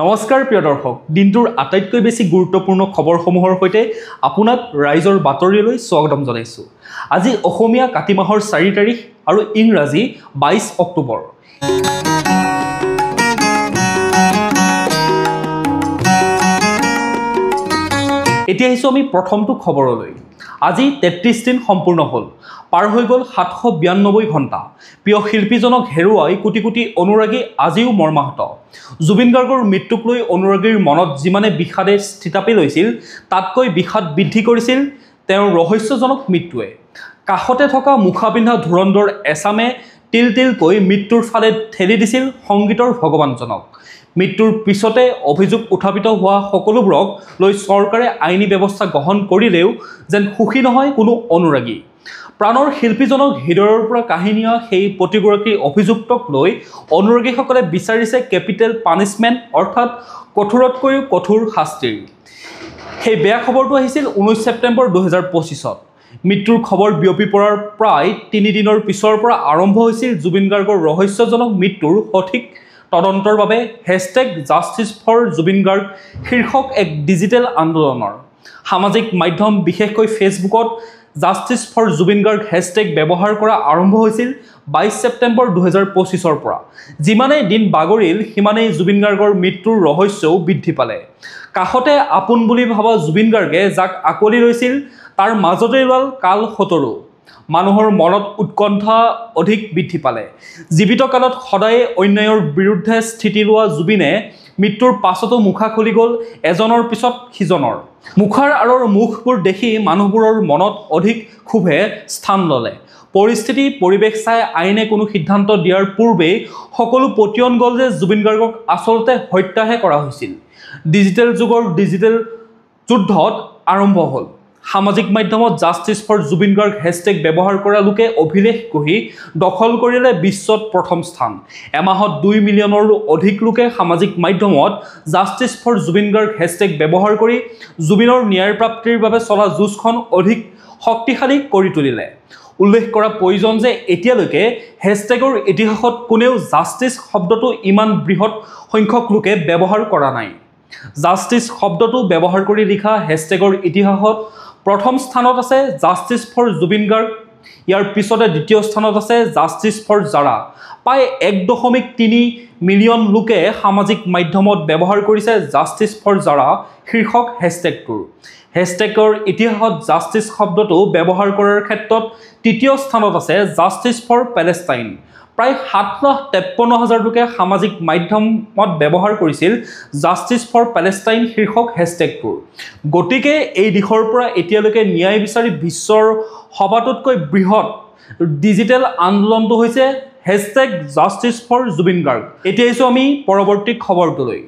নমস্কাৰ প্ৰিয় দৰ্শক, দিনটোৰ আটাইতকৈ বেছি গুৰুত্বপূৰ্ণ খবৰসমূহৰ সৈতে আপোনাক ৰাইজৰ বাতৰিলৈ স্বাগতম জনাইছোঁ। আজি অসমীয়া কাতি মাহৰ 4 তাৰিখ আৰু ইংৰাজী 22 অক্টোবৰ। এতিয়া আহিছোঁ আমি প্ৰথমটো খবৰলৈ। আজি 33 দিন সম্পূৰ্ণ হ'ল, পাৰ হৈ গ'ল 792 ঘণ্টা। প্ৰিয় শিল্পীজনক হেৰুৱাই কোটি কোটি অনুৰাগী আজিও মৰ্মাহত। জুবিন গাৰ্গৰ মৃত্যুক লৈ অনুৰাগীৰ মনত যিমানে বিষাদে স্থিতাপি লৈছিল, তাতকৈ বিষাদ বৃদ্ধি কৰিছিল তেওঁৰ ৰহস্যজনক মৃত্যুৱে। কাষতে থকা মুখা পিন্ধা ধুৰন্ধৰ এছামে তিল তিলকৈ মৃত্যুৰ ফালে ঠেলি দিছিল সংগীতৰ ভগৱানজনক। মৃত্যুৰ পিছতে অভিযোগ উত্থাপিত হোৱা সকলোবোৰক লৈ চৰকাৰে আইনী ব্যৱস্থা গ্ৰহণ কৰিলেও যেন সুখী নহয় কোনো অনুৰাগী। প্ৰাণৰ শিল্পীজনক হৃদয়ৰ পৰা কাঢ়ি নিয়া সেই প্ৰতিগৰাকী অভিযুক্তক লৈ অনুৰাগীসকলে বিচাৰিছে কেপিটেল পানিছমেণ্ট, অৰ্থাৎ কঠোৰতকৈও কঠোৰ শাস্তিৰ। সেই বেয়া খবৰটো আহিছিল 19 ছেপ্টেম্বৰ 2025-ত। মৃত্যুৰ খবৰ বিয়পি পৰাৰ প্ৰায় 3 দিনৰ পিছৰ পৰা আৰম্ভ হৈছিল জুবিন গাৰ্গৰ ৰহস্যজনক মৃত্যুৰ সঠিক তদন্তৰ বাবে #জাষ্টিছ ফৰ জুবিন গাৰ্গ শীৰ্ষক এক ডিজিটেল আন্দোলনৰ। সামাজিক মাধ্যম বিশেষকৈ ফেচবুকত justice for Zubeen Garg hashtag ব্যৱহাৰ কৰা আৰম্ভ হৈছিল 22 ছেপ্টেম্বৰ 2025-ৰ পৰা। যিমানেই দিন বাগৰিল সিমানেই জুবিন গাৰ্গৰ মৃত্যুৰ ৰহস্যও বৃদ্ধি পালে। কাষতে আপোন বুলি ভবা জুবিন গাৰ্গে যাক আকোৱালি লৈছিল তাৰ মাজতে ওলাল কাল খটৰু। মানুহৰ মনত উৎকণ্ঠা অধিক বৃদ্ধি পালে। জীৱিত কালত সদায়ে অন্যায়ৰ বিৰুদ্ধে স্থিতি লোৱা জুবিনে মৃত্যুৰ পাছতো মুখা খুলি গ'ল এজনৰ পিছত সিজনৰ। মুখাৰ আঁৰৰ মুখবোৰ দেখি মানুহবোৰৰ মনত অধিক ক্ষোভে স্থান ল'লে। পৰিস্থিতি পৰিৱেশ চাই আইনে কোনো সিদ্ধান্ত দিয়াৰ পূৰ্বেই সকলো পতিয়ন গ'ল যে জুবিন গাৰ্গক আচলতে হত্যাহে কৰা হৈছিল। ডিজিটেল যুগৰ ডিজিটেল যুদ্ধত আৰম্ভ হ'ল। সামাজিক মাধ্যমত justice for Zubeen Garg hashtag ব্যৱহাৰ কৰা লোকে অভিলেখ গঢ়ি দখল কৰিলে বিশ্বত প্ৰথম স্থান। এমাহত 2 মিলিয়নৰো অধিক লোকে সামাজিক মাধ্যমত justice for Zubeen Garg hashtag ব্যৱহাৰ কৰি জুবিনৰ ন্যায় প্ৰাপ্তিৰ বাবে চলা যুঁজখন অধিক শক্তিশালী কৰি তুলিলে। উল্লেখ কৰা প্ৰয়োজন যে এতিয়ালৈকে হেছটেগৰ ইতিহাসত কোনেও জাষ্টিছ শব্দটো ইমান বৃহৎ সংখ্যক লোকে ব্যৱহাৰ কৰা নাই। জাষ্টিছ শব্দটো ব্যৱহাৰ কৰি লিখা হেছটেগৰ ইতিহাসত প্ৰথম স্থানত আছে জাষ্টিছ ফৰ জুবিন গাৰ্গ। ইয়াৰ পিছতে দ্বিতীয় স্থানত আছে জাষ্টিছ ফৰ জাৰা। প্ৰায় 1.3 মিলিয়ন লোকে সামাজিক মাধ্যমত ব্যৱহাৰ কৰিছে জাষ্টিছ ফৰ জাৰা শীৰ্ষক হেছটেগটোৰ। হেছটেগৰ ইতিহাসত জাষ্টিছ শব্দটো ব্যৱহাৰ কৰাৰ ক্ষেত্ৰত তৃতীয় স্থানত আছে জাষ্টিছ ফৰ পেলেষ্টাইন। প্ৰায় 7,53,000 লোকে সামাজিক মাধ্যমত ব্যৱহাৰ কৰিছিল জাষ্টিছ ফৰ পেলেষ্টাইন শীৰ্ষক হেছটেগটোৰ। গতিকে এই দিশৰ পৰা এতিয়ালৈকে ন্যায় বিচাৰি বিশ্বৰ সবাতোতকৈ বৃহৎ ডিজিটেল আন্দোলনটো হৈছে #জাষ্টিছ ফৰ জুবিন গাৰ্গ। এতিয়া আহিছোঁ আমি পৰৱৰ্তী খবৰটোলৈ।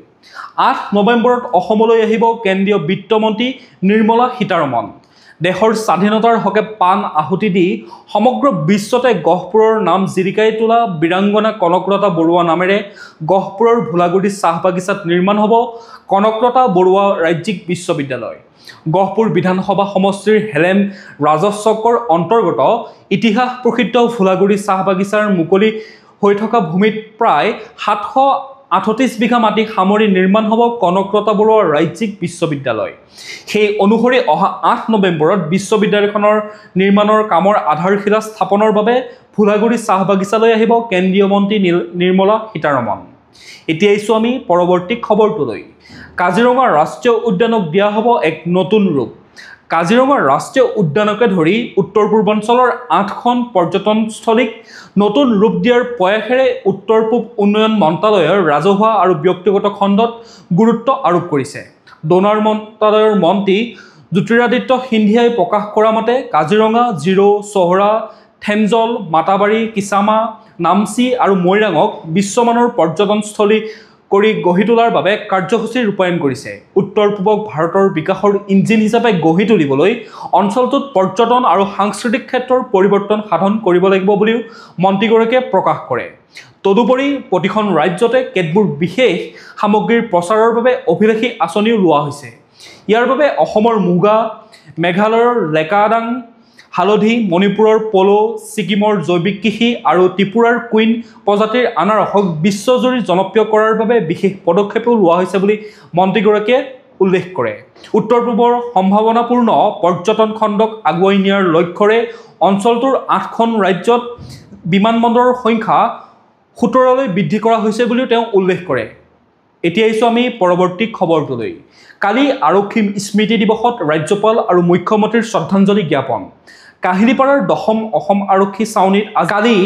8 নৱেম্বৰত অসমলৈ আহিব কেন্দ্ৰীয় বিত্তমন্ত্ৰী নিৰ্মলা সীতাৰমণ। দেশৰ স্বাধীনতাৰ হকে প্ৰাণ আহুতি দি সমগ্ৰ বিশ্বতে গহপুৰৰ নাম জিলিকাই তোলা বীৰাংগনা কনকলতা বৰুৱা নামেৰে গহপুৰৰ ভোলাগুৰি চাহ বাগিচাত নিৰ্মাণ হ'ব কনকলতা বৰুৱা ৰাজ্যিক বিশ্ববিদ্যালয়। গহপুৰ বিধানসভা সমষ্টিৰ হেলেম ৰাজচকৰ অন্তৰ্গত ইতিহাস প্ৰসিদ্ধ ভোলাগুৰি চাহ বাগিচাৰ মুকলি হৈ থকা ভূমিত প্ৰায় 738 বিঘা মাটি সামৰি নিৰ্মাণ হ'ব কনকলতা বৰুৱা ৰাজ্যিক বিশ্ববিদ্যালয়। সেই অনুসৰি অহা 8 নৱেম্বৰত বিশ্ববিদ্যালয়খনৰ নিৰ্মাণৰ কামৰ আধাৰশিলা স্থাপনৰ বাবে ভোলাগুৰি চাহ বাগিচালৈ আহিব কেন্দ্ৰীয় মন্ত্ৰী নিৰ্মলা সীতাৰমণ। এতিয়া আহিছোঁ আমি পৰৱৰ্তী খবৰটোলৈ। কাজিৰঙা ৰাষ্ট্ৰীয় উদ্যানক দিয়া হ'ব এক নতুন ৰূপ। কাজিৰঙা ৰাষ্ট্ৰীয় উদ্যানকে ধৰি উত্তৰ পূৰ্বাঞ্চলৰ 8খন পৰ্যটনস্থলীক নতুন ৰূপ দিয়াৰ প্ৰয়াসেৰে উত্তৰ পূব উন্নয়ন মন্ত্ৰালয়ৰ ৰাজহুৱা আৰু ব্যক্তিগত খণ্ডত গুৰুত্ব আৰোপ কৰিছে। ডোনাৰ মন্ত্ৰালয়ৰ মন্ত্ৰী জ্যোতিৰাদিত্য সিন্ধিয়াই প্ৰকাশ কৰা মতে কাজিৰঙা, জিৰ', চহৰা, থেমজল, মাতাবাৰী, কিচামা, নামচি আৰু মৈৰাঙক বিশ্বমানৰ পৰ্যটনস্থলী কৰি গঢ়ি তোলাৰ বাবে কাৰ্যসূচী ৰূপায়ণ কৰিছে। উত্তৰ পূবক ভাৰতৰ বিকাশৰ ইঞ্জিন হিচাপে গঢ়ি তুলিবলৈ অঞ্চলটোত পৰ্যটন আৰু সাংস্কৃতিক ক্ষেত্ৰৰ পৰিৱৰ্তন সাধন কৰিব লাগিব বুলিও মন্ত্ৰীগৰাকীয়ে প্ৰকাশ কৰে। তদুপৰি প্ৰতিখন ৰাজ্যতে কেতবোৰ বিশেষ সামগ্ৰীৰ প্ৰচাৰৰ বাবে অভিলাষী আঁচনিও লোৱা হৈছে। ইয়াৰ বাবে অসমৰ মুগা, মেঘালয়ৰ লেকাডাং, হালধি, মণিপুৰৰ পলো, ছিকিমৰ জৈৱিক কৃষি আৰু ত্ৰিপুৰাৰ কুইন প্ৰজাতিৰ আনাৰসক বিশ্বজুৰি জনপ্ৰিয় কৰাৰ বাবে বিশেষ পদক্ষেপো লোৱা হৈছে বুলি মন্ত্ৰীগৰাকীয়ে উল্লেখ কৰে। উত্তৰ পূবৰ সম্ভাৱনাপূৰ্ণ পৰ্যটন খণ্ডক আগুৱাই নিয়াৰ লক্ষ্যৰে অঞ্চলটোৰ 8খন ৰাজ্যত বিমানবন্দৰৰ সংখ্যা 17লৈ বৃদ্ধি কৰা হৈছে বুলিও তেওঁ উল্লেখ কৰে। এতিয়া আহিছোঁ আমি পৰৱৰ্তী খবৰটোলৈ। কালি আৰক্ষী স্মৃতি দিৱসত ৰাজ্যপাল আৰু মুখ্যমন্ত্ৰীৰ শ্ৰদ্ধাঞ্জলি জ্ঞাপন। কাহিলীপাৰাৰ 10ম অসম আৰক্ষী ছাউনীত কালি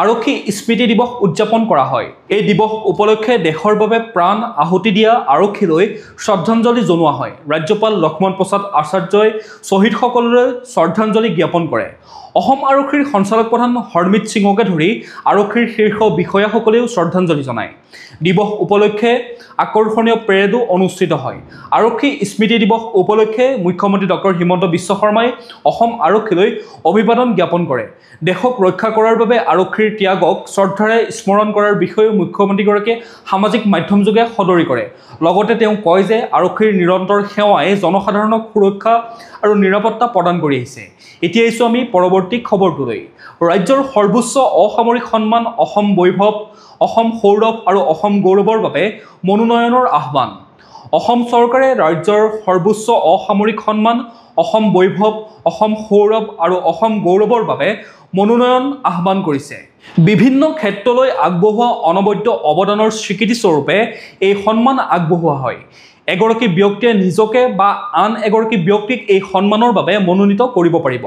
আৰক্ষী স্মৃতি দিৱস উদযাপন কৰা হয়। এই দিৱস উপলক্ষে দেশৰ বাবে প্ৰাণ আহুতি দিয়া আৰক্ষীলৈ শ্ৰদ্ধাঞ্জলি জনোৱা হয়। ৰাজ্যপাল লক্ষ্মণ প্ৰসাদ আচাৰ্যই শ্বহীদসকললৈ শ্ৰদ্ধাঞ্জলি জ্ঞাপন কৰে। অসম আৰক্ষীৰ সঞ্চালক প্ৰধান হৰমিত সিঙকে ধৰি আৰক্ষীৰ শীৰ্ষ বিষয়াসকলেও শ্ৰদ্ধাঞ্জলি জনায়। দিৱস উপলক্ষে আকৰ্ষণীয় পেৰেডো অনুষ্ঠিত হয়। আৰক্ষী স্মৃতি দিৱস উপলক্ষে মুখ্যমন্ত্ৰী ডক্টৰ হিমন্ত বিশ্ব শৰ্মাই অসম আৰক্ষীলৈ অভিবাদন জ্ঞাপন কৰে। দেশক ৰক্ষা কৰাৰ বাবে আৰক্ষীৰ ত্যাগক শ্ৰদ্ধাৰে স্মৰণ কৰাৰ বিষয়েও মুখ্যমন্ত্ৰীগৰাকীয়ে সামাজিক মাধ্যমযোগে সদৰি কৰে। লগতে তেওঁ কয় যে আৰক্ষীৰ নিৰন্তৰ সেৱাই জনসাধাৰণক সুৰক্ষা আৰু নিৰাপত্তা প্ৰদান কৰি আহিছে। এতিয়া আহিছোঁ আমি পৰৱৰ্তী খবৰটোলৈ। ৰাজ্যৰ সৰ্বোচ্চ অসামৰিক সন্মান অসম বৈভৱ, অসম সৌৰভ আৰু অসম গৌৰৱৰ বাবে মনোনয়নৰ আহ্বান। অসম চৰকাৰে ৰাজ্যৰ সৰ্বোচ্চ অসামৰিক সন্মান অসম বৈভৱ, অসম সৌৰভ আৰু অসম গৌৰৱৰ বাবে মনোনয়ন আহ্বান কৰিছে। বিভিন্ন ক্ষেত্ৰলৈ আগবঢ়োৱা অনবদ্য অৱদানৰ স্বীকৃতিস্বৰূপে এই সন্মান আগবঢ়োৱা হয়। এগৰাকী ব্যক্তিয়ে নিজকে বা আন এগৰাকী ব্যক্তিক এই সন্মানৰ বাবে মনোনীত কৰিব পাৰিব।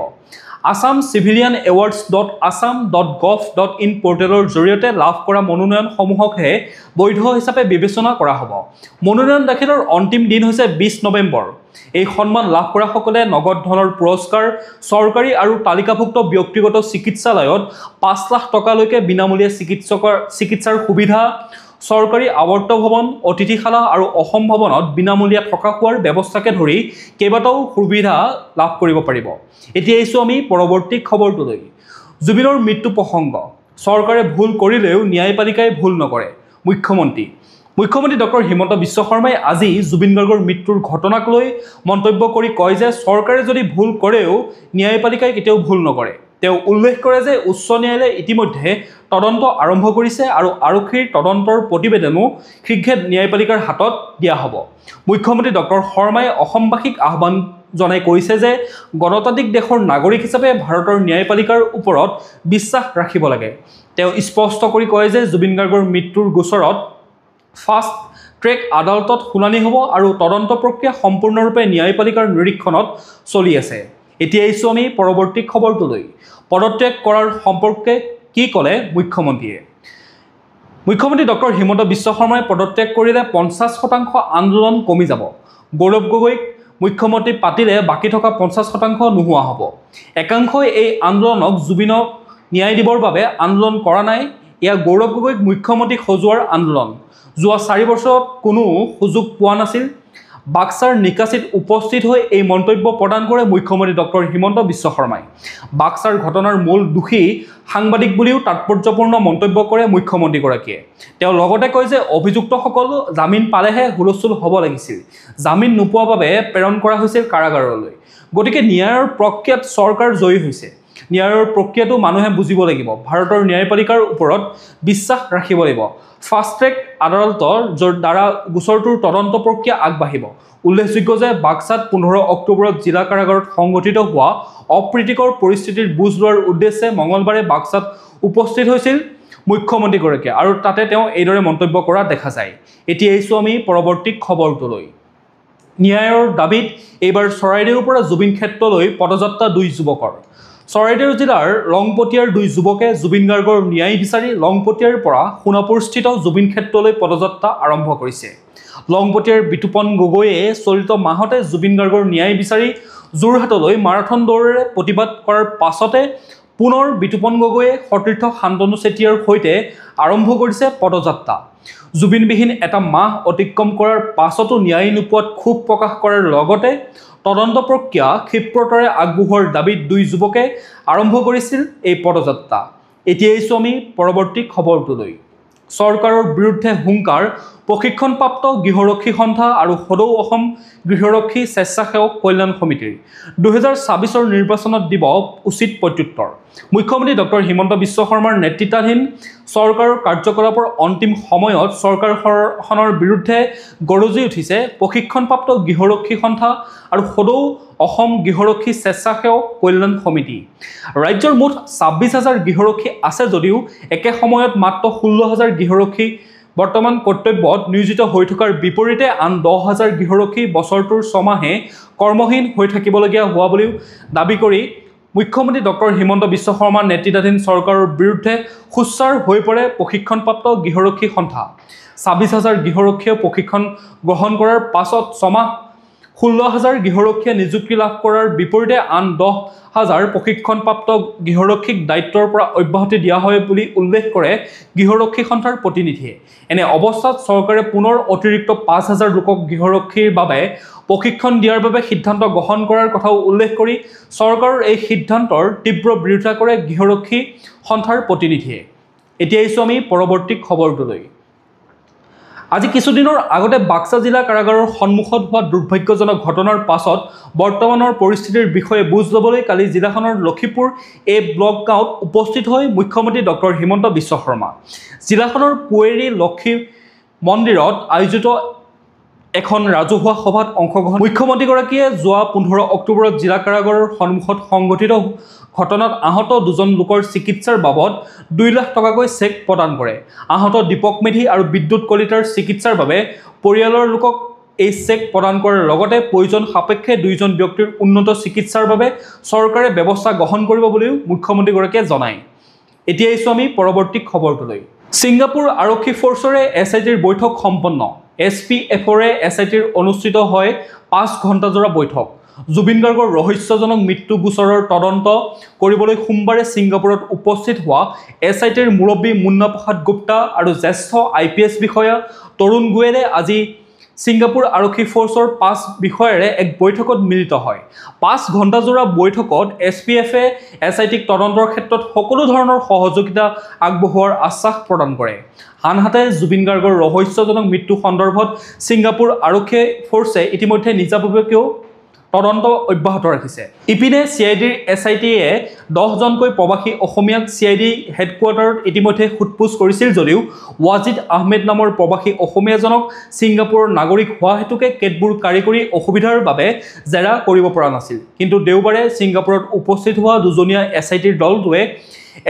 আসাম চিভিলিয়ান awards.assam.gov.in পৰ্টেলৰ জৰিয়তে লাভ কৰা মনোনয়নসমূহকহে বৈধ হিচাপে বিবেচনা কৰা হ'ব। মনোনয়ন দাখিলৰ অন্তিম দিন হৈছে 20 নৱেম্বৰ। এই সন্মান লাভ কৰাসকলে নগদ ধনৰ পুৰস্কাৰ, চৰকাৰী আৰু তালিকাভুক্ত ব্যক্তিগত চিকিৎসালয়ত 5 লাখ টকালৈকে বিনামূলীয়া চিকিৎসাৰ সুবিধা, চৰকাৰী আৱৰ্ত ভৱন, অতিথিশালা আৰু অসম ভৱনত বিনামূলীয়া থকা খোৱাৰ ব্যৱস্থাকে ধৰি কেইবাটাও সুবিধা লাভ কৰিব পাৰিব। এতিয়া আহিছোঁ আমি পৰৱৰ্তী খবৰটোলৈ। জুবিনৰ মৃত্যু প্ৰসংগ। চৰকাৰে ভুল কৰিলেও ন্যায়পালিকাই ভুল নকৰে। মুখ্যমন্ত্ৰী ডক্টৰ হিমন্ত বিশ্ব শৰ্মাই আজি জুবিন গাৰ্গৰ মৃত্যুৰ ঘটনাক লৈ মন্তব্য কৰি কয় যে চৰকাৰে যদি ভুল কৰেও ন্যায়পালিকাই কেতিয়াও ভুল নকৰে। তেওঁ উল্লেখ কৰে যে উচ্চ ন্যায়ালয়ে ইতিমধ্যে তদন্ত আৰম্ভ কৰিছে আৰু আৰক্ষীৰ তদন্তৰ প্ৰতিবেদনো শীঘ্ৰে ন্যায়পালিকাৰ হাতত দিয়া হ'ব। মুখ্যমন্ত্ৰী ডক্টৰ শৰ্মাই অসমবাসীক আহ্বান জনাই কৈছে যে গণতান্ত্ৰিক দেশৰ নাগৰিক হিচাপে ভাৰতৰ ন্যায়পালিকাৰ ওপৰত বিশ্বাস ৰাখিব লাগে। তেওঁ স্পষ্ট কৰি কয় যে জুবিন গাৰ্গৰ মৃত্যুৰ গোচৰত ফাষ্ট ট্ৰেক আদালতত শুনানি হ'ব আৰু তদন্ত প্ৰক্ৰিয়া সম্পূৰ্ণৰূপে ন্যায়পালিকাৰ নিৰীক্ষণত চলি আছে। এতিয়া আহিছোঁ আমি পৰৱৰ্তী খবৰটোলৈ। পদত্যাগ কৰাৰ সম্পৰ্কে কি ক'লে মুখ্যমন্ত্ৰীয়ে? মুখ্যমন্ত্ৰী ডক্টৰ হিমন্ত বিশ্ব শৰ্মাই পদত্যাগ কৰিলে 50% আন্দোলন কমি যাব। গৌৰৱ গগৈক মুখ্যমন্ত্ৰী পাতিলে বাকী থকা 50% নোহোৱা হ'ব। একাংশই এই আন্দোলনক জুবিনক ন্যায় দিবৰ বাবে আন্দোলন কৰা নাই। এয়া গৌৰৱ গগৈক মুখ্যমন্ত্ৰীক সজোৱাৰ আন্দোলন। যোৱা 4 বছৰত কোনো সুযোগ পোৱা নাছিল। বাক্সাৰ নিকাচিত উপস্থিত হৈ এই মন্তব্য প্ৰদান কৰে মুখ্যমন্ত্ৰী ডক্টৰ হিমন্ত বিশ্ব শৰ্মাই। বাক্সাৰ ঘটনাৰ মূল দোষী সাংবাদিক বুলিও তাৎপৰ্যপূৰ্ণ মন্তব্য কৰে মুখ্যমন্ত্ৰীগৰাকীয়ে। তেওঁ লগতে কয় যে অভিযুক্তসকল জামিন পালেহে হুলস্থুল হ'ব লাগিছিল। জামিন নোপোৱাৰ বাবে প্ৰেৰণ কৰা হৈছিল কাৰাগাৰলৈ। গতিকে ন্যায়ৰ প্ৰক্ৰিয়াত চৰকাৰ জয়ী হৈছে। ন্যায়ৰ প্ৰক্ৰিয়াটো মানুহে বুজিব লাগিব। ভাৰতৰ ন্যায়পালিকাৰ ওপৰত বিশ্বাস ৰাখিব লাগিব। ফাষ্ট ট্ৰেক আদালতৰ দ্বাৰা গোচৰটোৰ তদন্ত প্ৰক্ৰিয়া আগবাঢ়িব। উল্লেখযোগ্য যে বাক্সাত 15 অক্টোবৰত জিলা কাৰাগাৰত সংঘটিত হোৱা অপ্ৰীতিকৰ পৰিস্থিতিৰ বুজ লোৱাৰ উদ্দেশ্যে মঙলবাৰে বাক্সাত উপস্থিত হৈছিল মুখ্যমন্ত্ৰীগৰাকীয়ে আৰু তাতে তেওঁ এইদৰে মন্তব্য কৰা দেখা যায়। এতিয়া আহিছোঁ আমি পৰৱৰ্তী খবৰটোলৈ। ন্যায়ৰ দাবীত এইবাৰ চৰাইদেউৰ পৰা জুবিন ক্ষেত্ৰলৈ পদযাত্ৰা 2 যুৱকৰ। চৰাইদেউ জিলাৰ লংপটীয়াৰ 2 যুৱকে জুবিন গাৰ্গৰ ন্যায় বিচাৰি লংপটীয়াৰ পৰা সোণাপুৰস্থিত জুবিন ক্ষেত্ৰলৈ পদযাত্ৰা আৰম্ভ কৰিছে। লংপটীয়াৰ বিতুপন গগৈয়ে চলিত মাহতে জুবিন গাৰ্গৰ ন্যায় বিচাৰি যোৰহাটলৈ মাৰাথন দৌৰেৰে প্ৰতিবাদ কৰাৰ পাছতে পুনৰ বিতুপন গগৈয়ে সতীৰ্থ শান্তনু চেতিয়াৰ সৈতে আৰম্ভ কৰিছে পদযাত্ৰা। জুবিনবিহীন এটা মাহ অতিক্ৰম কৰাৰ পাছতো ন্যায় নোপোৱাত ক্ষোভ প্ৰকাশ কৰাৰ লগতে তদন্ত প্ৰক্ৰিয়া ক্ষিপ্ৰতাৰে আগবঢ়োৱাৰ দাবীত 2 যুৱকে আৰম্ভ কৰিছিল এই পদযাত্ৰা। এতিয়া আহিছোঁ আমি পৰৱৰ্তী খবৰটোলৈ। চৰকাৰৰ বিৰুদ্ধে হুংকাৰ প্ৰশিক্ষণপ্ৰাপ্ত গৃহৰক্ষী সন্থা আৰু সদৌ অসম গৃহৰক্ষী স্বেচ্ছাসেৱক কল্যাণ সমিতিৰ 2024 নিৰ্বাচনত দিব উচিত প্ৰত্যুত্তৰ। মুখ্যমন্ত্ৰী ডক্টৰ হিমন্ত বিশ্ব শৰ্মাৰ নেতৃত্বাধীন চৰকাৰৰ কাৰ্যকলাপৰ অন্তিম সময়ত চৰকাৰখনৰ বিৰুদ্ধে গৰজি উঠিছে প্ৰশিক্ষণপ্ৰাপ্ত গৃহৰক্ষী সন্থা আৰু সদৌ অসম গৃহৰক্ষী স্বেচ্ছাসেৱক কল্যাণ সমিতি। ৰাজ্যৰ মুঠ 26,000 গৃহৰক্ষী আছে যদিও একে সময়ত মাত্ৰ 16,000 গৃহৰক্ষী বৰ্তমান কৰ্তব্যত নিয়োজিত হৈ থকাৰ বিপৰীতে আন 10,000 গৃহৰক্ষী বছৰটোৰ 6 মাহে কৰ্মহীন হৈ থাকিবলগীয়া হোৱা বুলিও দাবী কৰি মুখ্যমন্ত্ৰী ডক্টৰ হিমন্ত বিশ্ব শৰ্মাৰ নেতৃত্বাধীন চৰকাৰৰ বিৰুদ্ধে সোচ্চাৰ হৈ পৰে প্ৰশিক্ষণপ্ৰাপ্ত গৃহৰক্ষী সন্থা। 26,000 গৃহৰক্ষীয়ে প্ৰশিক্ষণ গ্ৰহণ কৰাৰ পাছত 6 মাহ 16,000 গৃহৰক্ষীয়ে নিযুক্তি লাভ কৰাৰ বিপৰীতে আন 10,000 প্ৰশিক্ষণপ্ৰাপ্ত গৃহৰক্ষীক দায়িত্বৰ পৰা অব্যাহতি দিয়া হয় বুলি উল্লেখ কৰে গৃহৰক্ষী সন্থাৰ প্ৰতিনিধিয়ে। এনে অৱস্থাত চৰকাৰে পুনৰ অতিৰিক্ত 5,000 লোকক গৃহৰক্ষীৰ বাবে প্ৰশিক্ষণ দিয়াৰ বাবে সিদ্ধান্ত গ্ৰহণ কৰাৰ কথাও উল্লেখ কৰি চৰকাৰৰ এই সিদ্ধান্তৰ তীব্ৰ বিৰোধিতা কৰে গৃহৰক্ষী সন্থাৰ প্ৰতিনিধিয়ে। এতিয়া আহিছোঁ আমি পৰৱৰ্তী খবৰটোলৈ। আজি কিছুদিনৰ আগতে বাক্সা জিলা কাৰাগাৰৰ সন্মুখত হোৱা দুৰ্ভাগ্যজনক ঘটনাৰ পাছত বৰ্তমানৰ পৰিস্থিতিৰ বিষয়ে বুজ ল'বলৈ কালি জিলাখনৰ লক্ষীপুৰ এ ব্লক গাঁৱত উপস্থিত হৈ মুখ্যমন্ত্ৰী ডক্টৰ হিমন্ত বিশ্ব শৰ্মা। জিলাখনৰ কুৱেৰী লক্ষী মন্দিৰত আয়োজিত এখন ৰাজহুৱা সভাত অংশগ্ৰহণ মুখ্যমন্ত্ৰীগৰাকীয়ে যোৱা 15 অক্টোবৰত জিলা কাৰাগাৰৰ সন্মুখত সংঘটিত ঘটনাত আহত 2জন লোকৰ চিকিৎসাৰ বাবদ 2 লাখ টকাকৈ চেক প্ৰদান কৰে। আহত দীপক মেধি আৰু বিদ্যুৎ কলিতাৰ চিকিৎসাৰ বাবে পৰিয়ালৰ লোকক এই চেক প্ৰদান কৰাৰ লগতে প্ৰয়োজন সাপেক্ষে 2জন ব্যক্তিৰ উন্নত চিকিৎসাৰ বাবে চৰকাৰে ব্যৱস্থা গ্ৰহণ কৰিব বুলিও মুখ্যমন্ত্ৰীগৰাকীয়ে জনায়। এতিয়া আহিছোঁ আমি পৰৱৰ্তী খবৰটোলৈ। ছিংগাপুৰ আৰক্ষী ফ'ৰ্চৰে SITৰ বৈঠক সম্পন্ন। SPFৰে SITৰ অনুষ্ঠিত হয় 5 ঘণ্টাজোৰা বৈঠক। জুবিন গাৰ্গৰ ৰহস্যজনক মৃত্যু গোচৰৰ তদন্ত কৰিবলৈ সোমবাৰে ছিংগাপুৰত উপস্থিত হোৱা SITৰ মুৰব্বী মুন্না প্ৰসাদ গুপ্তা আৰু জ্যেষ্ঠ IPS বিষয়া তৰুণ গোৱেলে আজি ছিংগাপুৰ আৰক্ষী ফ'ৰ্চৰ 5 বিষয়াৰে এক বৈঠকত মিলিত হয়। 5 ঘণ্টাজোৰা বৈঠকত SPFে SITক তদন্তৰ ক্ষেত্ৰত সকলো ধৰণৰ সহযোগিতা আগবঢ়োৱাৰ আশ্বাস প্ৰদান কৰে। আনহাতে জুবিন গাৰ্গৰ ৰহস্যজনক মৃত্যু সন্দৰ্ভত ছিংগাপুৰ আৰক্ষী ফ'ৰ্চে ইতিমধ্যে নিজাববীয়াকৈ তদন্ত অব্যাহত ৰাখিছে। ইপিনে CIDৰ SITয়ে 10জনকৈ প্ৰৱাসী অসমীয়াক CID হেডকোৱাৰ্টাৰত ইতিমধ্যে সোধপোছ কৰিছিল যদিও ৱাজিদ আহমেদ নামৰ প্ৰৱাসী অসমীয়াজনক ছিংগাপুৰৰ নাগৰিক হোৱা হেতুকে কেতবোৰ কাৰিকৰী অসুবিধাৰ বাবে জেৰা কৰিব পৰা নাছিল। কিন্তু দেওবাৰে ছিংগাপুৰত উপস্থিত হোৱা 2জনীয়া SITৰ দলটোৱে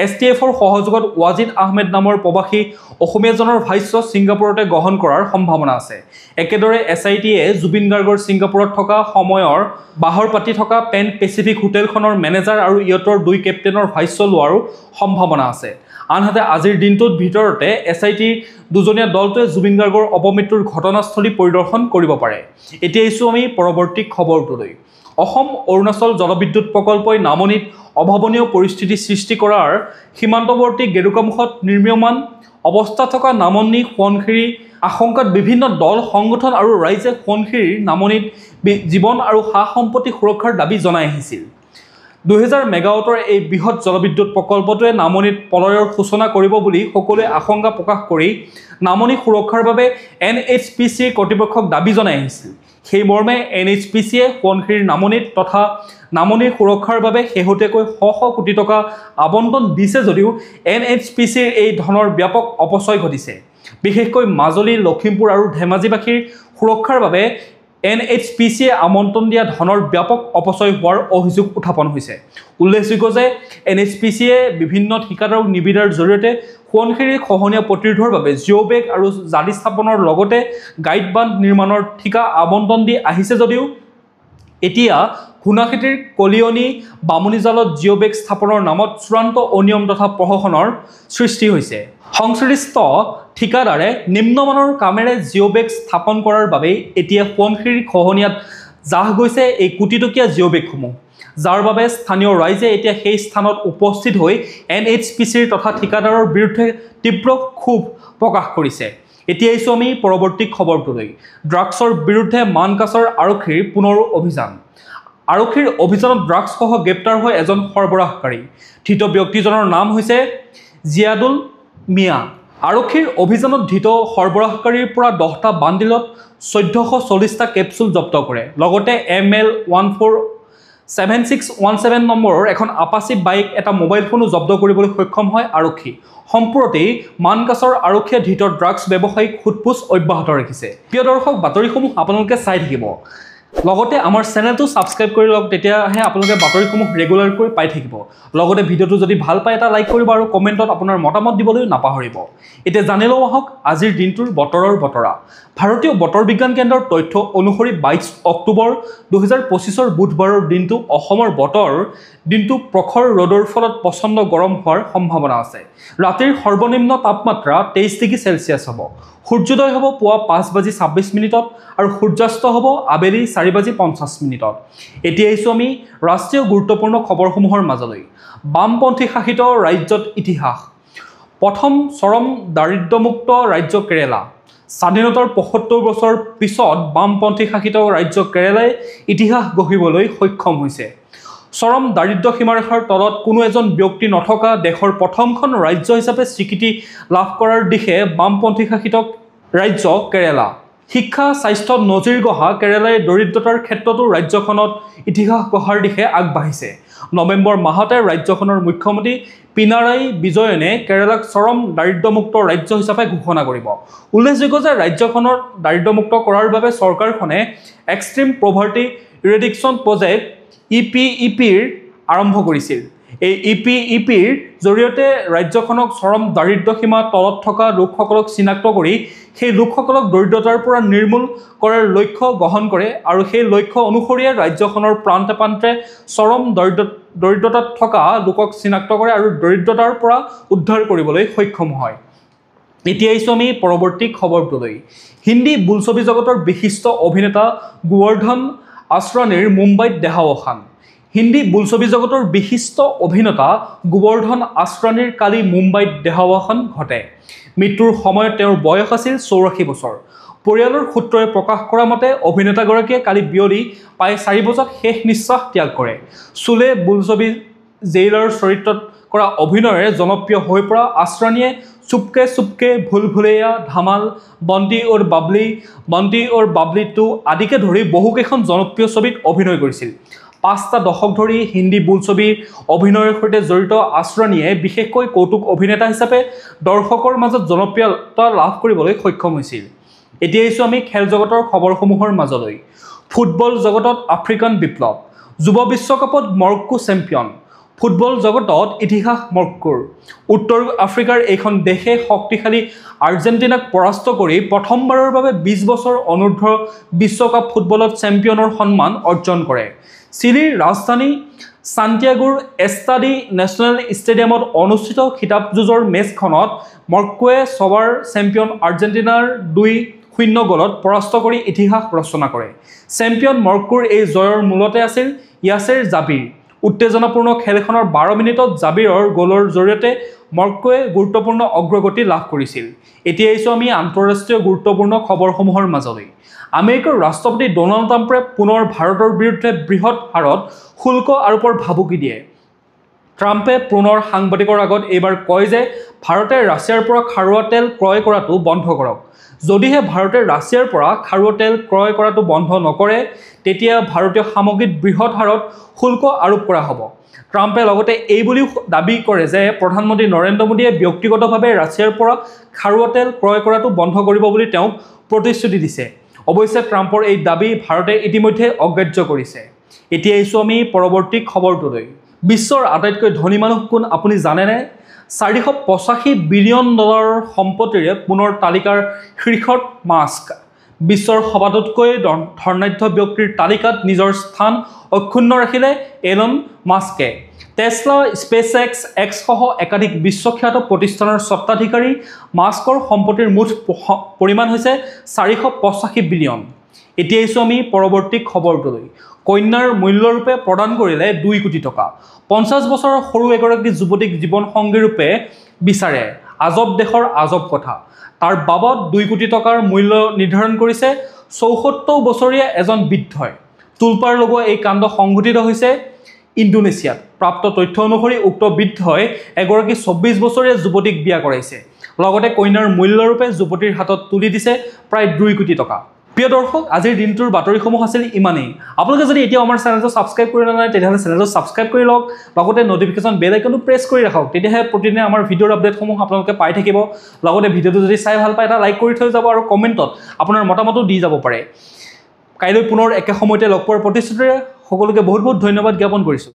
STFৰ সহযোগত ৱাজিদ আহমেদ নামৰ প্ৰৱাসী অসমীয়াজনৰ ভাষ্য ছিংগাপুৰতে গ্ৰহণ কৰাৰ সম্ভাৱনা আছে। একেদৰে SITয়ে জুবিন গাৰ্গৰ ছিংগাপুৰত থকা সময়ৰ বাহৰ পাতি থকা পেন পেচিফিক হোটেলখনৰ মেনেজাৰ আৰু ইয়টৰ 2 কেপ্টেইনৰ ভাষ্য লোৱাৰো সম্ভাৱনা আছে। আনহাতে আজিৰ দিনটোৰ ভিতৰতে SITৰ 2জনীয়া দলটোৱে জুবিন গাৰ্গৰ অপমৃত্যুৰ ঘটনাস্থলী পৰিদৰ্শন কৰিব পাৰে। এতিয়া আহিছোঁ আমি পৰৱৰ্তী খবৰটোলৈ। অসম অৰুণাচল জলবিদ্যুৎ প্ৰকল্পই নামনিত অভাৱনীয় পৰিস্থিতি সৃষ্টি কৰাৰ সীমান্তৱৰ্তী গেৰুকামুখত নিৰ্মীয়মান অৱস্থাত থকা নামনি সোৱণশিৰি আশংকাত বিভিন্ন দল সংগঠন আৰু ৰাইজে সোৱণশিৰিৰ নামনিত জীৱন আৰু সা সম্পত্তি সুৰক্ষাৰ দাবী জনাই আহিছিল। 2000 মেগাৱাটৰ এই বৃহৎ জলবিদ্যুৎ প্ৰকল্পটোৱে নামনিত প্ৰলয়ৰ সূচনা কৰিব বুলি সকলোৱে আশংকা প্ৰকাশ কৰি নামনি সুৰক্ষাৰ বাবে NHPCৰ কৰ্তৃপক্ষক দাবী জনাই আহিছিল। সেই মৰ্মে NHPCয়ে সোৱণশিৰিৰ নামনিত তথা নামনিৰ সুৰক্ষাৰ বাবে শেহতীয়াকৈ শ কোটি টকা আবণ্টন দিছে যদিও NHPCৰ এই ধনৰ ব্যাপক অপচয় ঘটিছে। বিশেষকৈ মাজুলী, লখিমপুৰ আৰু ধেমাজিবাসীৰ সুৰক্ষাৰ বাবে NHPCয়ে আবণ্টন দিয়া ধনৰ ব্যাপক অপচয় হোৱাৰ অভিযোগ উত্থাপন হৈছে। উল্লেখযোগ্য যে NHPCয়ে বিভিন্ন ঠিকাদাৰক নিবিদাৰ জৰিয়তে সোৱণশিৰিৰ খহনীয়া প্ৰতিৰোধৰ বাবে জিঅ'বেগ আৰু জালি স্থাপনৰ লগতে গাইড বান্ধ নিৰ্মাণৰ ঠিকা আবণ্টন দি আহিছে যদিও এতিয়া ঘোনাখেতিৰ কলিয়নী বামুণীজালত জিঅ'বেগ স্থাপনৰ নামত চূড়ান্ত অনিয়ম তথা প্ৰহসনৰ সৃষ্টি হৈছে। সংশ্লিষ্ট ঠিকাদাৰে নিম্নমানৰ কামেৰে জিঅ'বেগ স্থাপন কৰাৰ বাবেই এতিয়া সোৱণশিৰিৰ খহনীয়াত জাহ গৈছে এই কোটিটকীয়া জিঅ'বেগসমূহ, যাৰ বাবে স্থানীয় ৰাইজে এতিয়া সেই স্থানত উপস্থিত হৈ NHPCৰ তথা ঠিকাদাৰৰ বিৰুদ্ধে তীব্ৰ ক্ষোভ প্ৰকাশ কৰিছে। এতিয়া আহিছোঁ আমি পৰৱৰ্তী খবৰটোলৈ। ড্ৰাগছৰ বিৰুদ্ধে মানকাছৰ আৰক্ষীৰ পুনৰ অভিযান। আৰক্ষীৰ অভিযানত ড্ৰাগছসহ গ্ৰেপ্তাৰ হয় এজন সৰবৰাহকাৰী। ধৃত ব্যক্তিজনৰ নাম হৈছে জিয়াদুল মিয়া। আৰক্ষীৰ অভিযানত ধৃত সৰবৰাহকাৰীৰ পৰা 10টা বান্ডিলত 1440টা কেপচুল জব্দ কৰে। লগতে ML147617 নম্বৰৰ এখন আপাচি বাইক এটা মোবাইল ফোনো জব্দ কৰিবলৈ সক্ষম হয় আৰক্ষী। সম্প্ৰতি মানকাছৰ আৰক্ষীয়ে ধৃত ড্ৰাগছ ব্যৱসায়ীক সোধপোছ অব্যাহত ৰাখিছে। প্ৰিয় দৰ্শক, বাতৰিসমূহ আপোনালোকে চাই থাকিব, লগতে আমাৰ চেনেলটো ছাবস্ক্ৰাইব কৰি লওক, তেতিয়াহে আপোনালোকে বাতৰিসমূহ ৰেগুলাৰকৈ পাই থাকিব। লগতে ভিডিঅ'টো যদি ভাল পায় এটা লাইক কৰিব আৰু কমেণ্টত আপোনাৰ মতামত দিবলৈ নাপাহৰিব। এতিয়া জানি লওঁ আহক আজিৰ দিনটোৰ বতৰৰ বতৰা। ভাৰতীয় বতৰ বিজ্ঞান কেন্দ্ৰৰ তথ্য অনুসৰি 22 অক্টোবৰ 2025 বুধবাৰৰ দিনটো অসমৰ বতৰ দিনটো প্ৰখৰ ৰ'দৰ ফলত প্ৰচণ্ড গৰম হোৱাৰ সম্ভাৱনা আছে। ৰাতিৰ সৰ্বনিম্ন তাপমাত্ৰা 23 ডিগ্ৰী চেলছিয়াছ হ'ব। সূৰ্যোদয় হ'ব পুৱা 5:26 আৰু সূৰ্যাস্ত হ'ব আবেলি 4:50। এতিয়া আহিছোঁ আমি ৰাষ্ট্ৰীয় গুৰুত্বপূৰ্ণ খবৰসমূহৰ মাজলৈ। বামপন্থী শাসিত ৰাজ্যত ইতিহাস। প্ৰথম চৰম দাৰিদ্ৰ্যমুক্ত ৰাজ্য কেৰালা। স্বাধীনতাৰ ৭৫ বছৰ পিছত বামপন্থী শাসিত ৰাজ্য কেৰালাই ইতিহাস গঢ়িবলৈ সক্ষম হৈছে। চৰম দাৰিদ্ৰ্য সীমাৰেখাৰ তলত কোনো এজন ব্যক্তি নথকা দেশৰ প্ৰথমখন ৰাজ্য হিচাপে স্বীকৃতি লাভ কৰাৰ দিশে বামপন্থী শাসিত ৰাজ্য কেৰালা। শিক্ষা স্বাস্থ্যত নজিৰ গঢ়া কেৰালাই দৰিদ্ৰতাৰ ক্ষেত্ৰতো ৰাজ্যখনত ইতিহাস গঢ়াৰ দিশে আগবাঢ়িছে। নৱেম্বৰ মাহতে ৰাজ্যখনৰ মুখ্যমন্ত্ৰী পিনাৰায়ি বিজয়নে কেৰালাক চৰম দাৰিদ্ৰ্যমুক্ত ৰাজ্য হিচাপে ঘোষণা কৰিব। উল্লেখযোগ্য যে ৰাজ্যখনৰ দাৰিদ্ৰ্যমুক্ত কৰাৰ বাবে চৰকাৰখনে এক্সট্ৰিম পভাৰ্টি ইৰেডিকশ্যন প্ৰজেক্ট EPEPৰ আৰম্ভ কৰিছিল। এই EPEPৰ জৰিয়তে ৰাজ্যখনক চৰম দাৰিদ্ৰ্য সীমাৰ তলত থকা লোকসকলক চিনাক্ত কৰি সেই লোকসকলক দৰিদ্ৰতাৰ পৰা নিৰ্মূল কৰাৰ লক্ষ্য গ্ৰহণ কৰে আৰু সেই লক্ষ্য অনুসৰিয়ে ৰাজ্যখনৰ প্ৰান্তে প্ৰান্তে চৰম দৰিদ্ৰতাত থকা লোকক চিনাক্ত কৰে আৰু দৰিদ্ৰতাৰ পৰা উদ্ধাৰ কৰিবলৈ সক্ষম হয়। এতিয়া আহিছোঁ আমি পৰৱৰ্তী খবৰটোলৈ। হিন্দী বোলছবি জগতৰ বিশিষ্ট অভিনেতা গোৱৰ্ধন আসৰানীৰ মুম্বাইত দেহাৱসান। হিন্দী বোলছবি জগতৰ বিশিষ্ট অভিনেতা গোৱৰ্ধন আসৰানীৰ কালি মুম্বাইত দেহাৱসান ঘটে। মৃত্যুৰ সময়ত তেওঁৰ বয়স আছিল 84 বছৰ। পৰিয়ালৰ সূত্ৰই প্ৰকাশ কৰা মতে অভিনেতাগৰাকীয়ে কালি বিয়লি প্ৰায় 4 বজাত শেষ নিশ্বাস ত্যাগ কৰে। চোলে বোলছবি জেইলাৰ চৰিত্ৰত কৰা অভিনয়েৰে জনপ্ৰিয় হৈ পৰা আসৰানীয়ে চুপকে চুপকে, ভুল ভুলেয়া, ধামাল, বন্টি অৰ বাবলি 2 আদিকে ধৰি বহুকেইখন জনপ্ৰিয় ছবিত অভিনয় কৰিছিল। 5টা দশক ধৰি হিন্দী বোলছবিৰ অভিনয়ৰ সৈতে জড়িত আসৰানীয়ে বিশেষকৈ কৌতুক অভিনেতা হিচাপে দৰ্শকৰ মাজত জনপ্ৰিয়তা লাভ কৰিবলৈ সক্ষম হৈছিল। এতিয়া আহিছোঁ আমি খেল জগতৰ খবৰসমূহৰ মাজলৈ। ফুটবল জগতত আফ্ৰিকান বিপ্লৱ। যুৱ বিশ্বকাপত মৰক্কো চেম্পিয়ন। ফুটবল জগতত ইতিহাস মৰক্কোৰ। উত্তৰ আফ্ৰিকাৰ এইখন দেশে শক্তিশালী আৰ্জেণ্টিনাক পৰাস্ত কৰি প্ৰথমবাৰৰ বাবে 20 বছৰ অনূৰ্ধ্ব বিশ্বকাপ ফুটবলত চেম্পিয়নৰ সন্মান অৰ্জন কৰে। চিলিৰ ৰাজধানী সান্তিয়াগোৰ এষ্টাডি নেশ্যনেল ষ্টেডিয়ামত অনুষ্ঠিত খিতাপ যুঁজৰ মেচখনত মৰক্কোৱে ছবাৰ চেম্পিয়ন আৰ্জেণ্টিনাৰ 2-0 গলত পৰাস্ত কৰি ইতিহাস ৰচনা কৰে। চেম্পিয়ন মৰক্কোৰ এই জয়ৰ মূলতে আছিল য়াছেৰ জাবিৰ। উত্তেজনাপূৰ্ণ খেলখনৰ 12 মিনিটত জাবিৰৰ গ'লৰ জৰিয়তে মৰক্কোৱে গুৰুত্বপূৰ্ণ অগ্ৰগতি লাভ কৰিছিল। এতিয়া আহিছোঁ আমি আন্তঃৰাষ্ট্ৰীয় গুৰুত্বপূৰ্ণ খবৰসমূহৰ মাজলৈ। আমেৰিকাৰ ৰাষ্ট্ৰপতি ডনাল্ড ট্ৰাম্পে পুনৰ ভাৰতৰ বিৰুদ্ধে বৃহৎ হাৰত শুল্ক আৰোপৰ ভাবুকি দিয়ে। ট্ৰাম্পে পুনৰ সাংবাদিকৰ আগত এইবাৰ কয় যে ভাৰতে ৰাছিয়াৰ পৰা খাৰুৱা তেল ক্ৰয় কৰাটো বন্ধ কৰক। যদিহে ভাৰতে ৰাছিয়াৰ পৰা খাৰুৱা তেল ক্ৰয় কৰাটো বন্ধ নকৰে, তেতিয়া ভাৰতীয় সামগ্ৰীত বৃহৎ হাৰত শুল্ক আৰোপ কৰা হ'ব। ট্ৰাম্পে লগতে এই বুলিও দাবী কৰে যে প্ৰধানমন্ত্ৰী নৰেন্দ্ৰ মোদীয়ে ব্যক্তিগতভাৱে ৰাছিয়াৰ পৰা খাৰুৱা তেল ক্ৰয় কৰাটো বন্ধ কৰিব বুলি তেওঁক প্ৰতিশ্ৰুতি দিছে। অৱশ্যে ট্ৰাম্পৰ এই দাবী ভাৰতে ইতিমধ্যে অগ্ৰাহ্য কৰিছে। এতিয়া আহিছোঁ আমি পৰৱৰ্তী খবৰটোলৈ। বিশ্বৰ আটাইতকৈ ধনী মানুহ কোন আপুনি জানেনে? $485 বিলিয়ন সম্পত্তিৰে পুনৰ তালিকাৰ শীৰ্ষত মাস্ক। বিশ্বৰ সবাতোতকৈ ধনাঢ্য ব্যক্তিৰ তালিকাত নিজৰ স্থান অক্ষুণ্ণ ৰাখিলে এলন মাস্কে। টেছলা, স্পেচএক্স সহ একাধিক বিশ্বখ্যাত প্ৰতিষ্ঠানৰ স্বত্বাধিকাৰী মাস্কৰ সম্পত্তিৰ মুঠ পৰিমাণ হৈছে $485 বিলিয়ন। এতিয়া আহিছোঁ আমি পৰৱৰ্তী খবৰটোলৈ। কন্যাৰ মূল্যৰূপে প্ৰদান কৰিলে 2 কোটি টকা। 50 বছৰৰ সৰু এগৰাকী যুৱতীক জীৱনসংগী ৰূপে বিচাৰে। আজব দেশৰ আজব কথা। তাৰ বাবদ 2 কোটি টকাৰ মূল্য নিৰ্ধাৰণ কৰিছে 74 বছৰীয়া এজন বৃদ্ধই। তুলপাৰ লগোৱা এই কাণ্ড সংঘটিত হৈছে ইণ্ডোনেছিয়াত। প্ৰাপ্ত তথ্য অনুসৰি উক্ত বৃদ্ধই এগৰাকী 24 বছৰীয়া যুৱতীক বিয়া কৰাইছে। লগতে কইনাৰ মূল্যৰূপে যুৱতীৰ হাতত তুলি দিছে প্ৰায় 2 কোটি টকা। প্ৰিয় দৰ্শক, আজিৰ দিনটোৰ বাতৰিসমূহ আছিল ইমানেই। আপোনালোকে যদি এতিয়াও আমাৰ চেনেলটো ছাবস্ক্ৰাইব কৰি লোৱা নাই তেতিয়াহ'লে চেনেলটো ছাবস্ক্ৰাইব কৰি লওক, লগতে নটিফিকেশ্যন বেল আইকনটো প্ৰেছ কৰি ৰাখক, তেতিয়াহে প্ৰতিদিনে আমাৰ ভিডিঅ'ৰ আপডেটসমূহ আপোনালোকে পাই থাকিব। লগতে ভিডিঅ'টো যদি চাই ভাল পায় এটা লাইক কৰি থৈ যাব আৰু কমেণ্টত আপোনাৰ মতামতো দি যাব পাৰে। কাইলৈ পুনৰ একে সময়তে লগ পোৱাৰ প্ৰতিশ্ৰুতিৰে সকলোকে বহুত বহুত ধন্যবাদ জ্ঞাপন কৰিছোঁ।